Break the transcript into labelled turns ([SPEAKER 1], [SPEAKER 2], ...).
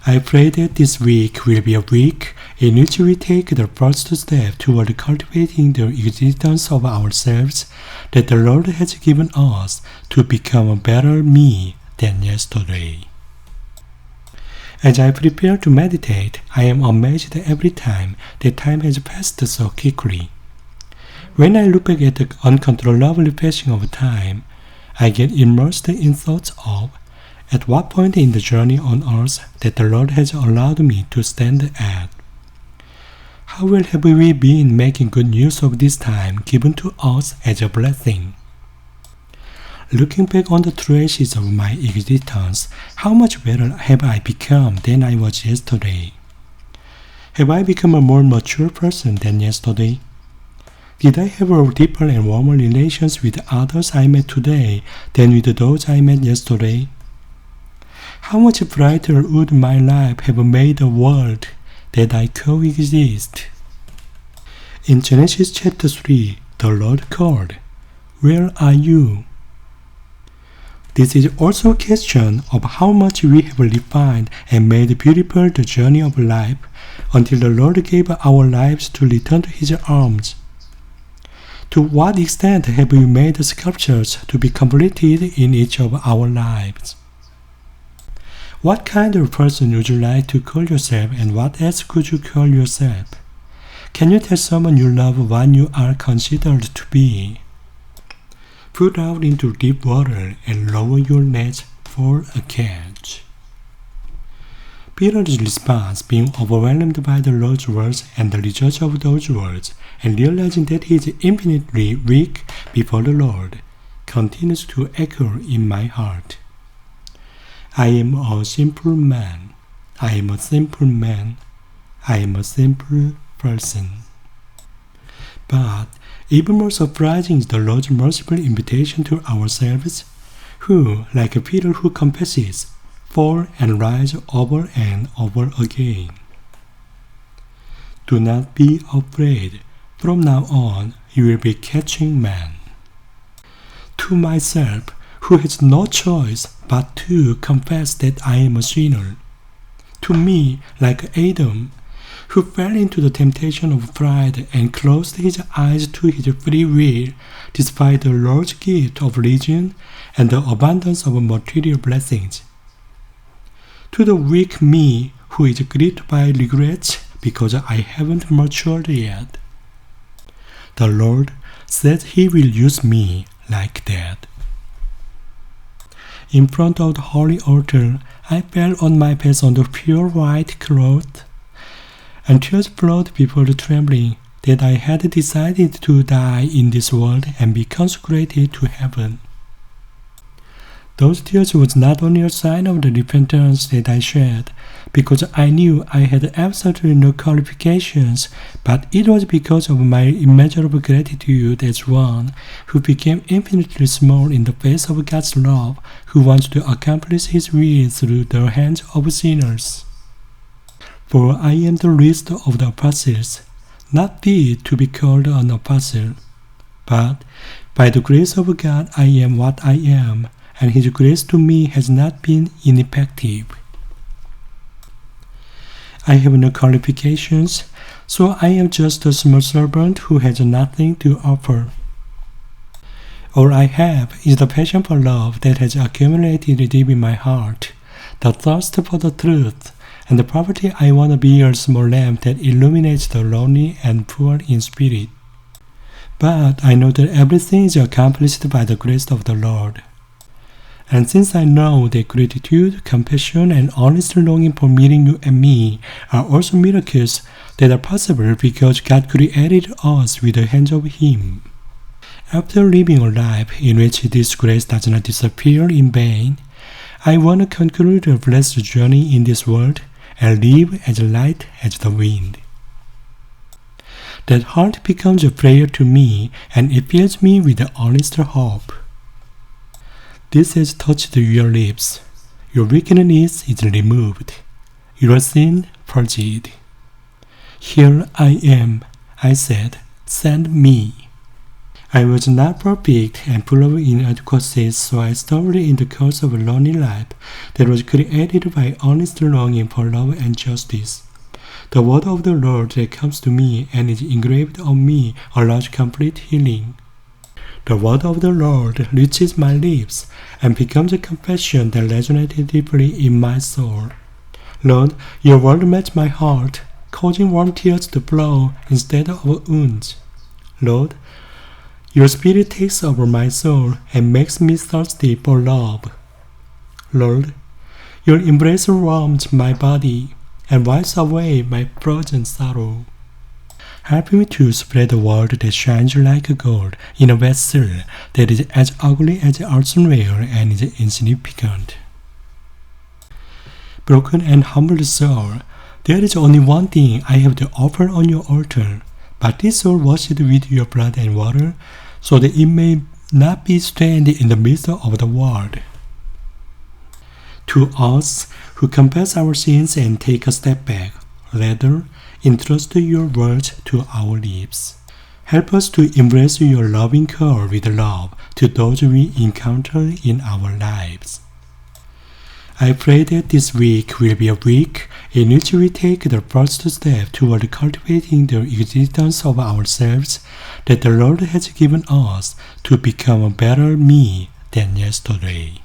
[SPEAKER 1] I pray that this week will be a week in which we take the first step toward cultivating the existence of ourselves that the Lord has given us to become a better me than yesterday. As I prepare to meditate, I am amazed every time that time has passed so quickly. When I look back at the uncontrollable passing of time, I get immersed in thoughts of at what point in the journey on earth that the Lord has allowed me to stand at. How well have we been making good use of this time given to us as a blessing? Looking back on the traces of my existence, how much better have I become than I was yesterday? Have I become a more mature person than yesterday? Did I have a deeper and warmer relations with others I met today than with those I met yesterday? How much brighter would my life have made the world that I coexist? In Genesis chapter 3, the Lord called, "Where are you?" This is also a question of how much we have refined and made beautiful the journey of life until the Lord gave our lives to return to His arms. To what extent have we made sculptures to be completed in each of our lives? What kind of person would you like to call yourself, and what else could you call yourself? Can you tell someone you love what you are considered to be? Put out into deep water and lower your net for a catch. Peter's response, being overwhelmed by the Lord's words and the results of those words, and realizing that he is infinitely weak before the Lord, continues to echo in my heart. I am a simple man. I am a simple man. I am a simple person. But even more surprising is the Lord's merciful invitation to ourselves, who, like Peter who confesses, fall and rise over and over again. Do not be afraid. From now on, you will be catching men. To myself, who has no choice but to confess that I am a sinner. To me, like Adam, who fell into the temptation of pride and closed his eyes to his free will despite the large gift of religion and the abundance of material blessings. To the weak me, who is gripped by regrets because I haven't matured yet. The Lord said He will use me like that. In front of the holy altar, I fell on my face on the pure white cloth, and tears flowed before the trembling that I had decided to die in this world and be consecrated to heaven. Those tears was not only a sign of the repentance that I shed, because I knew I had absolutely no qualifications, but it was because of my immeasurable gratitude as one who became infinitely small in the face of God's love, who wants to accomplish His will through the hands of sinners. For I am the least of the apostles, not fit to be called an apostle, but by the grace of God I am what I am, and His grace to me has not been ineffective. I have no qualifications, so I am just a small servant who has nothing to offer. All I have is the passion for love that has accumulated deep in my heart, the thirst for the truth, and the poverty I want to be a small lamp that illuminates the lonely and poor in spirit. But I know that everything is accomplished by the grace of the Lord. And since I know that gratitude, compassion, and honest longing for meeting you and me are also miracles that are possible because God created us with the hands of Him. After living a life in which this grace does not disappear in vain, I want to conclude the blessed journey in this world and live as light as the wind. That heart becomes a prayer to me, and it fills me with the honest hope. This has touched your lips. Your wickedness is removed. Your sin purged. Here I am, I said, send me. I was not perfect and full of inadequacies, so I stumbled in the course of a lonely life that was created by honest longing for love and justice. The word of the Lord that comes to me and is engraved on me allows complete healing. The word of the Lord reaches my lips and becomes a confession that resonated deeply in my soul. Lord, your word melts my heart, causing warm tears to flow instead of wounds. Lord, your spirit takes over my soul and makes me thirsty for love. Lord, your embrace warms my body and wipes away my frozen sorrow. Help me to spread the word that shines like gold in a vessel that is as ugly as earthenware and is insignificant. Broken and humbled soul, there is only one thing I have to offer on your altar, but this soul washed with your blood and water, so that it may not be stained in the midst of the world. To us who confess our sins and take a step back, rather, entrust your words to our lips. Help us to embrace your loving call with love to those we encounter in our lives. I pray that this week will be a week in which we take the first step toward cultivating the existence of ourselves that the Lord has given us to become a better me than yesterday.